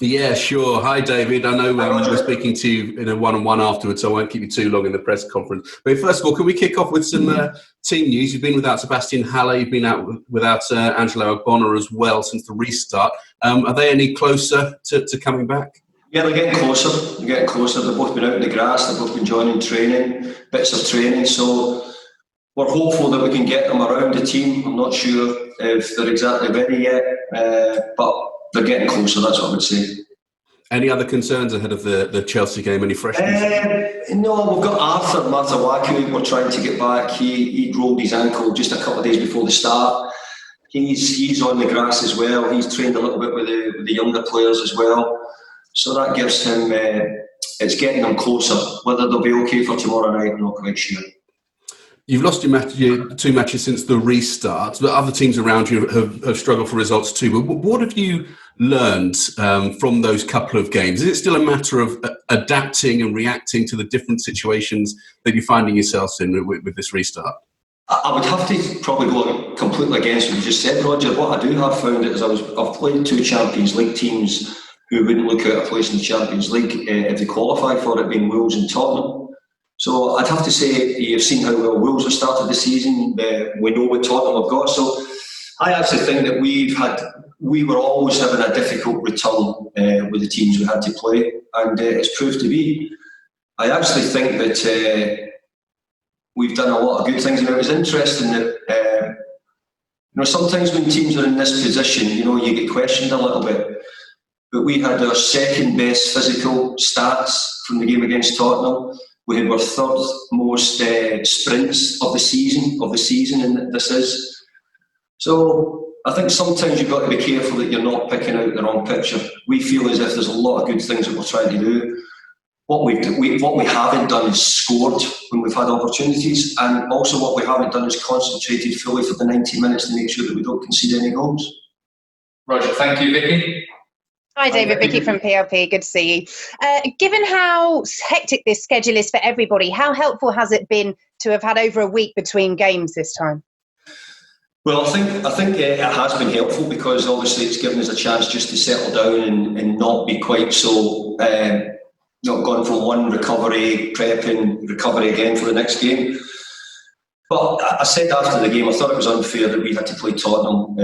Yeah, sure. Hi, David. I know we're speaking to you in a one-on-one afterwards, so I won't keep you too long in the press conference. But first of all, can we kick off with some team news? You've been without Sebastian Haller. You've been out without Angelo Ogbonna as well since the restart. Are they any closer to coming back? Yeah, they're getting closer. They've both been out in the grass. They've both been joining training, bits of training. So we're hopeful that we can get them around the team. I'm not sure if they're exactly ready yet, but they're getting closer, that's what I would say. Any other concerns ahead of the Chelsea game? Any freshness? No, we've got Arthur Matawaku. We're trying to get back. He rolled his ankle just a couple of days before the start. He's on the grass as well. He's trained a little bit with the younger players as well. So that gives him, it's getting them closer. Whether they'll be okay for tomorrow night, I'm not quite sure. You've lost your two matches since the restart, but other teams around you have struggled for results too. But what have you learned from those couple of games? Is it still a matter of adapting and reacting to the different situations that you're finding yourselves in with this restart? I would have to probably go completely against what you just said, Roger. What I do have found is I've played two Champions League teams who wouldn't look out a place in the Champions League if they qualify for it, being Wolves and Tottenham. So I'd have to say you've seen how well Wolves have started the season. We know what Tottenham have got. So I actually think that we were always having a difficult return with the teams we had to play, and it's proved to be. I actually think that we've done a lot of good things, and it was interesting that sometimes when teams are in this position, you get questioned a little bit. But we had our second best physical stats from the game against Tottenham. We had our third most sprints of the season, and this is. So I think sometimes you've got to be careful that you're not picking out the wrong picture. We feel as if there's a lot of good things that we're trying to do. What we haven't done is scored when we've had opportunities, and also what we haven't done is concentrated fully for the 90 minutes to make sure that we don't concede any goals. Roger, thank you, Vicky. Hi, David. Vicky from PLP. Good to see you. Given how hectic this schedule is for everybody, how helpful has it been to have had over a week between games this time? Well, I think it has been helpful because obviously it's given us a chance just to settle down and not be quite so not gone from one recovery, prepping, recovery again for the next game. But I said after the game, I thought it was unfair that we had to play Tottenham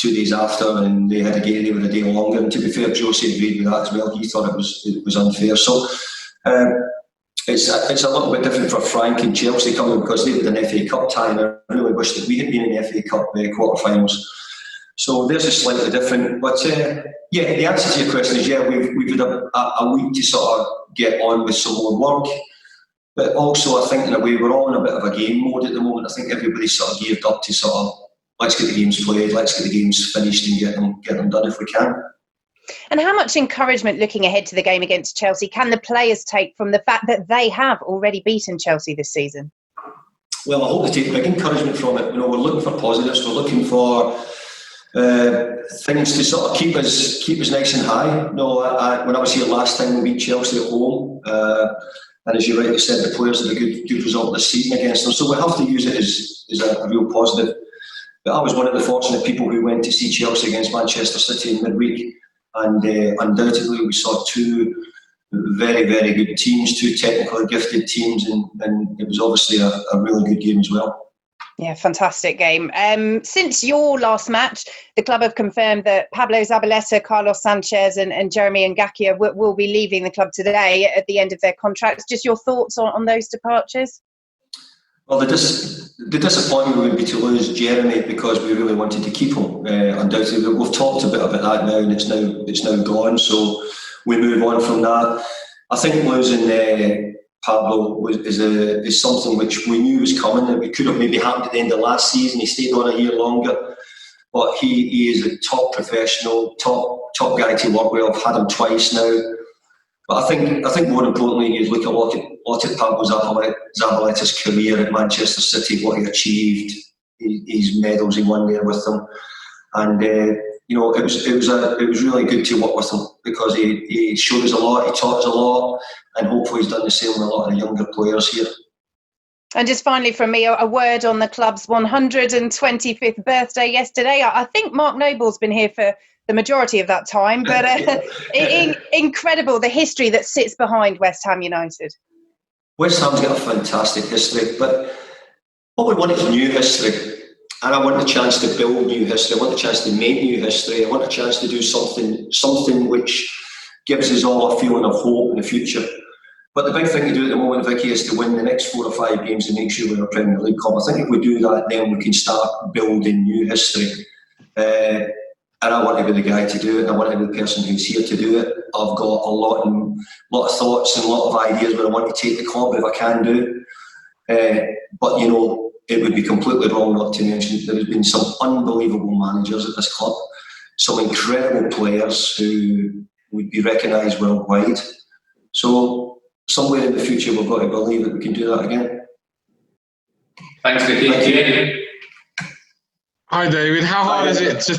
2 days after, and they had to get there a day longer. And to be fair, Josie agreed with that as well. He thought it was unfair. So it's a little bit different for Frank and Chelsea coming because they had an FA Cup tie, and I really wish that we had been in the FA Cup quarterfinals. So theirs is slightly different. But yeah, the answer to your question is we've had a week to sort of get on with some more work. But also I think in a way we're all in a bit of a game mode at the moment. I think everybody's sort of geared up to sort of let's get the games played, let's get the games finished and get them done if we can. And how much encouragement looking ahead to the game against Chelsea can the players take from the fact that they have already beaten Chelsea this season? Well, I hope they take big encouragement from it. We're looking for positives. We're looking for things to sort of keep us nice and high. When I was here last time, we beat Chelsea at home, and as you rightly said, the players had a good result this season against them. So we have to use it as a real positive. But I was one of the fortunate people who went to see Chelsea against Manchester City in midweek, and undoubtedly we saw two very, very good teams, two technically gifted teams, and it was obviously a really good game as well. Yeah, fantastic game. Since your last match, the club have confirmed that Pablo Zabaleta, Carlos Sanchez and Jeremy Ngakia will be leaving the club today at the end of their contracts. Just your thoughts on those departures? Well, the disappointment would be to lose Jeremy because we really wanted to keep him. Undoubtedly, we've talked a bit about that now, and it's now gone. So we move on from that. I think losing Pablo is something which we knew was coming. It could have maybe happened at the end of last season. He stayed on a year longer, but he is a top professional, top guy to work with. I've had him twice now. But I think more importantly, you look at Pablo Zabaleta's career at Manchester City, what he achieved, his medals he won there with them, and it was really good to work with him because he showed us a lot, he taught us a lot, and hopefully he's done the same with a lot of the younger players here. And just finally from me, a word on the club's 125th birthday yesterday. I think Mark Noble's been here for the majority of that time, but incredible the history that sits behind West Ham United. West Ham's got a fantastic history, but what we want is new history. And I want the chance to build new history. I want the chance to make new history. I want a chance to do something which gives us all a feeling of hope in the future. But the big thing to do at the moment, Vicky, is to win the next 4 or 5 games and make sure we're in a Premier League club. I think if we do that, then we can start building new history. And I want to be the guy to do it. I want to be the person who's here to do it. I've got a lot of thoughts and a lot of ideas where I want to take the club if I can do. But, you know, it would be completely wrong not to mention there has been some unbelievable managers at this club, some incredible players who would be recognised worldwide. So somewhere in the future we've got to believe that we can do that again. Thanks, Vicky. Hi, David. How hard is it to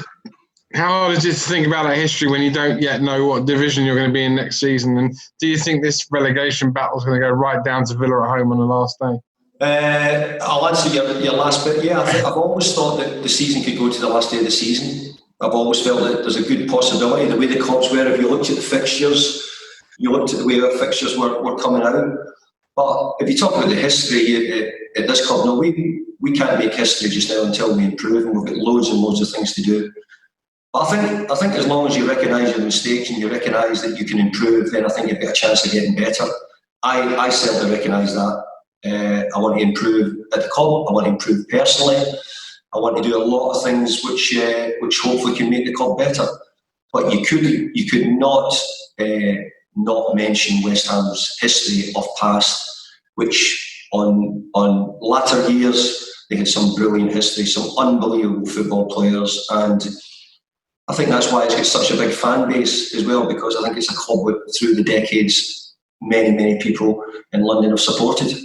think about that history when you don't yet know what division you're going to be in next season? And do you think this relegation battle is going to go right down to Villa at home on the last day? I'll answer your last bit. Yeah, I've always thought that the season could go to the last day of the season. I've always felt that there's a good possibility. The way the clubs were, if you looked at the fixtures, you looked at the way our fixtures were coming out. But if you talk about the history at this club, no, we can't make history just now until we improve, and we've got loads and loads of things to do. But I think as long as you recognise your mistakes and you recognise that you can improve, then I think you've got a chance of getting better. I certainly recognise that. I want to improve at the club. I want to improve personally. I want to do a lot of things which hopefully can make the club better. But you could not mention West Ham's history of past, which on latter years they had some brilliant history, some unbelievable football players, and I think that's why it's got such a big fan base as well, because I think it's a club with, through the decades, many people in London have supported.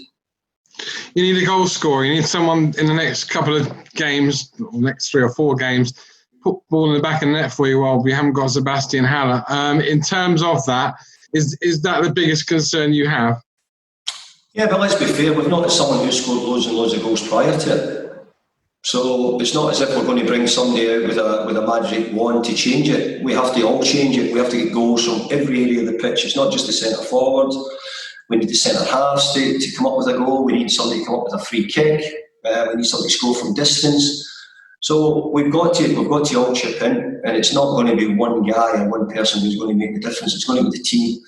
You need a goal scorer. You need someone in the next couple of games, next 3 or 4 games, put ball in the back of the net for you while we haven't got Sebastian Haller. In terms of that, is that the biggest concern you have? Yeah, but let's be fair, we've not had someone who scored loads and loads of goals prior to it. So it's not as if we're going to bring somebody out with a magic wand to change it. We have to all change it. We have to get goals from every area of the pitch. It's not just the centre forward. We need the centre halves to come up with a goal. We need somebody to come up with a free kick. We need somebody to score from distance. So we've got to all chip in, and it's not going to be one guy and one person who's going to make the difference. It's going to be the team.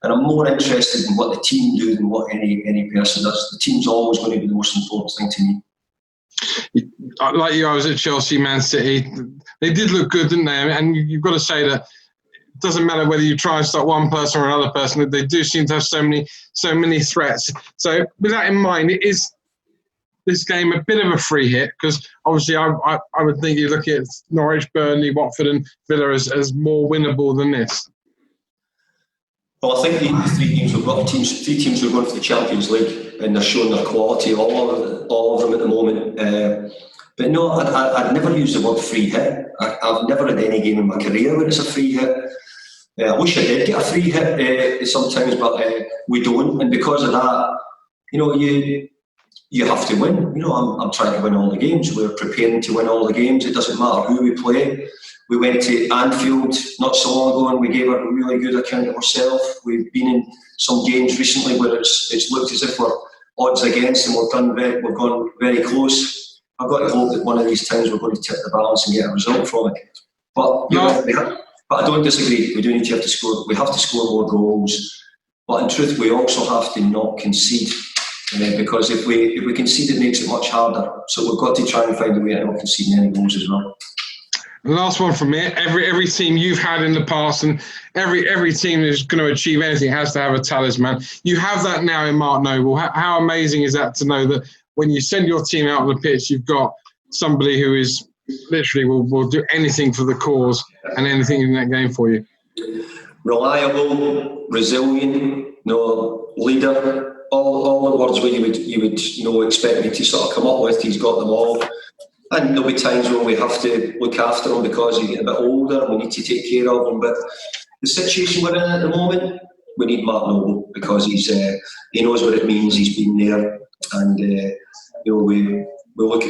And I'm more interested in what the team do than what any person does. The team's always going to be the most important thing to me. Like you, I was at Chelsea, Man City. They did look good, didn't they? And you've got to say that it doesn't matter whether you try and stop one person or another person. They do seem to have so many threats. So with that in mind, is this game a bit of a free hit? Because obviously I would think you look at Norwich, Burnley, Watford and Villa as more winnable than this. Well, I think the three teams who are going for the Champions League, and they're showing their quality, all of them at the moment. But no, I'd never use the word free hit. I've never had any game in my career where it's a free hit. I wish I did get a free hit sometimes, but we don't. And because of that, you have to win. I'm trying to win all the games. We're preparing to win all the games. It doesn't matter who we play. We went to Anfield not so long ago and we gave a really good account of ourselves. We've been in some games recently where it's looked as if we're odds against and we've gone very close. I've got to hope that one of these times we're going to tip the balance and get a result from it. But I don't disagree. We do need to have to score. We have to score more goals. But in truth, we also have to not concede. Because if we concede, it makes it much harder. So we've got to try and find a way to not concede any goals as well. The last one from me. Every team you've had in the past, and every team that's going to achieve anything has to have a talisman. You have that now in Mark Noble. How amazing is that to know that when you send your team out on the pitch, you've got somebody who is literally will do anything for the cause and anything in that game for you. Reliable, resilient, leader. All the words where you would expect me to sort of come up with. He's got them all. And there'll be times when we have to look after him because he's getting a bit older and we need to take care of him. But the situation we're in at the moment, we need Mark Noble because he knows what it means. He's been there, and we look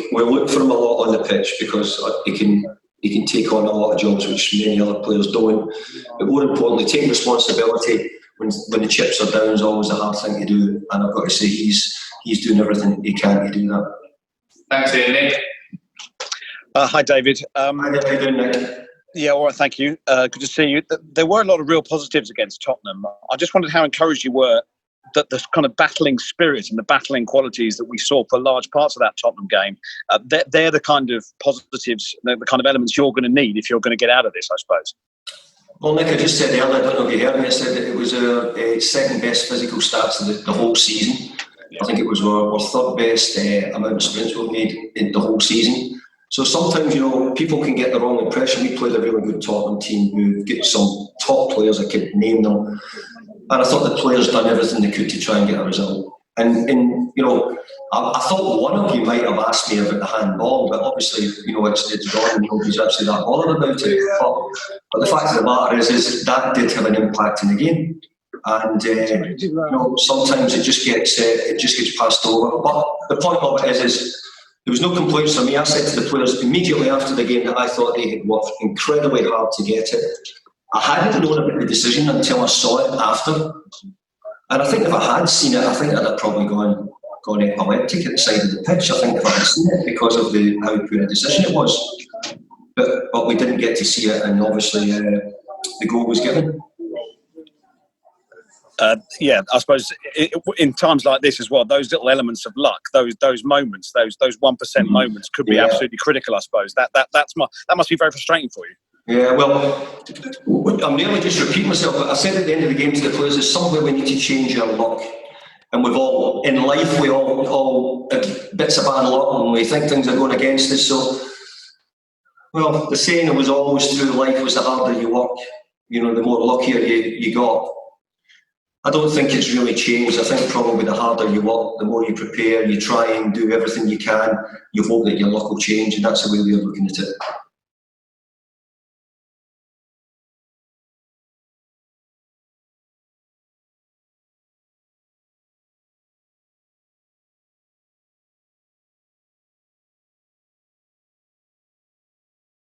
for him a lot on the pitch because he can he can take on a lot of jobs which many other players don't. But more importantly, take responsibility when the chips are down is always a hard thing to do. And I've got to say, he's doing everything he can to do that. Thanks, Ian. Nick. Hi, David. How are you doing, Nick? Yeah, all right, thank you. Good to see you. There were a lot of real positives against Tottenham. I just wondered how encouraged you were that the kind of battling spirit and the battling qualities that we saw for large parts of that Tottenham game, they're the kind of positives, the kind of elements you're going to need if you're going to get out of this, I suppose. Well, Nick, I just said earlier, I don't know if you heard me, I said that it was a second best physical stats of the whole season. I think it was our third best amount of sprints we've made in the whole season. So sometimes, people can get the wrong impression. We played a really good Tottenham team who get some top players, I could name them. And I thought the players done everything they could to try and get a result. And I thought one of you might have asked me about the handball, but obviously, it's gone. Nobody's actually that bothered about it. But the fact of the matter is that did have an impact in the game. And sometimes it just gets passed over. But the point of it is there was no complaints from me. I said to the players immediately after the game that I thought they had worked incredibly hard to get it. I hadn't known about the decision until I saw it after. And I think if I had seen it, I think I'd have probably gone epileptic at the side of the pitch. I think if I had seen it because of how poor a decision it was. But we didn't get to see it, and obviously the goal was given. Yeah, I suppose in times like this as well, those little elements of luck, those moments, those 1% moments could be absolutely critical. I suppose that must be very frustrating for you. Yeah, well, I'm nearly just repeating myself, but I said at the end of the game to the players, there's somewhere we need to change our luck. And we've all, in life, we all have bits of bad luck and we think things are going against us. So, well, the saying that was always through life was the harder you work, the more luckier you got. I don't think it's really changed. I think probably the harder you work, the more you prepare, you try and do everything you can, you hope that your luck will change, and that's the way we're looking at it.